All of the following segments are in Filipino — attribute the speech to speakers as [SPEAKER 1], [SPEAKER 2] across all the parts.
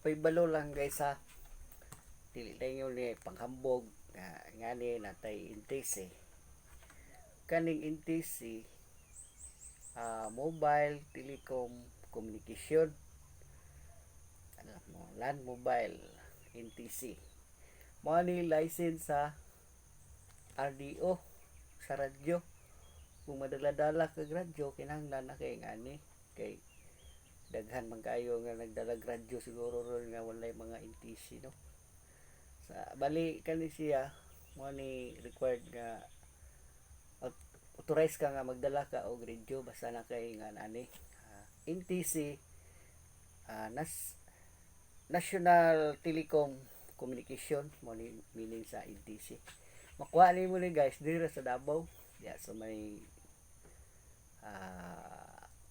[SPEAKER 1] paibalo lang guys ha. Dili tayo ni panghambog nga ni natay intisi. Kaning intisi mobile telecom communication. Ano mo, land mobile NTC. Mo ni license sa RDO sa radyo. Kung madala-dala kag radyo kinahanglan na kay ngani kay daghan man kayo nga nagdalag radyo siguro ron nga walay mga NTC no. Sa bali kani siya mo ni required nga authorized ka nga magdala ka og radyo basta na kay nga ani NTC National Telecom Communication mo ni meaning sa NTC. Makuha ni mo ni guys dira sa Davao diya sa may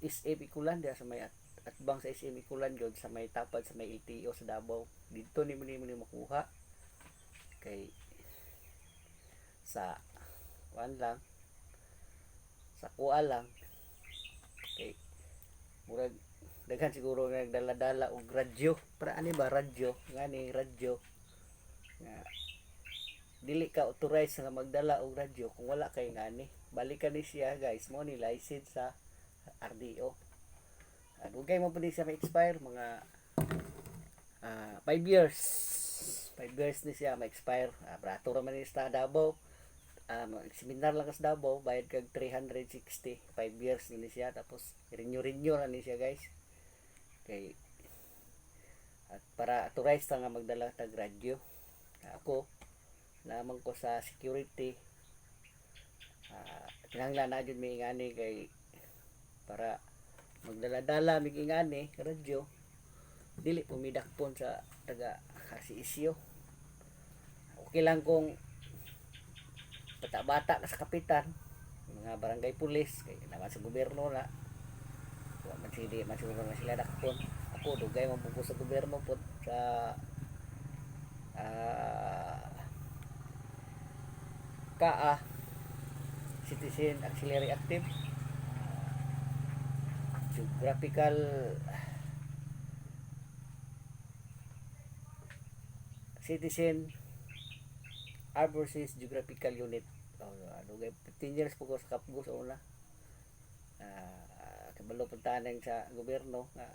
[SPEAKER 1] SM Ikulan diya sa may atbang sa SM Ikulan gyud sa may tapad sa may LTO sa Davao. Dito ni mo makuha kay sa kuan lang sa kuha lang kay murag daghan siguro nga nagdala-dala og radyo para ani ba radyo ngani radyo nga dili ka authorized nga magdala og radyo kung wala kay ngani balikan ni siya guys mo ni license sa RDO. Dugay mo pud siya ma-expire mga 5 years. 5 years ni siya ma-expire. Brato ra man ni sa Davao. Seminar lang sa Davao bayad kag 360 5 years ni siya tapos renew na ni siya guys. Kay at para authorized nga magdala tag radyo. Ako naman ko sa security kinahanglan na jud mi ingani kay para magdala-dala mig ingani radyo dili pumidakpon sa taga isyo. Okay lang kung bata-bata ka sa kapitan mga barangay pulis kay naman sa gobyerno na wa man siguro na sila dakpon. Ako dugay man po sa gobyerno po sa Citizen Auxiliary Active Geographical Citizen Overseas Geographical Unit. Dugay 15 years po ko sa Kapgo sa una. Kabalo puntahan sa gobyerno nga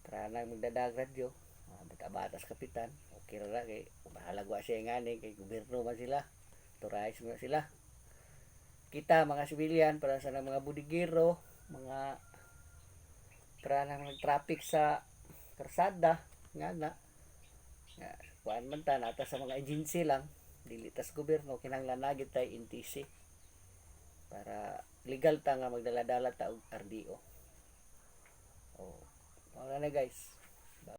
[SPEAKER 1] para nang magdadag radyo bata-bata sa kapitan okay ra kay mahalagwa siya ngani kay gobyerno man sila authorized man sila. Kita mga civilian para sa mga budigero mga para nang traffic sa karsada nga na kuan man ta nata sa mga agency lang dili tas gobyerno kinahanglan na gyud tay NTC para legal ta nga magdala-dala ta og RDO. Wala na guys.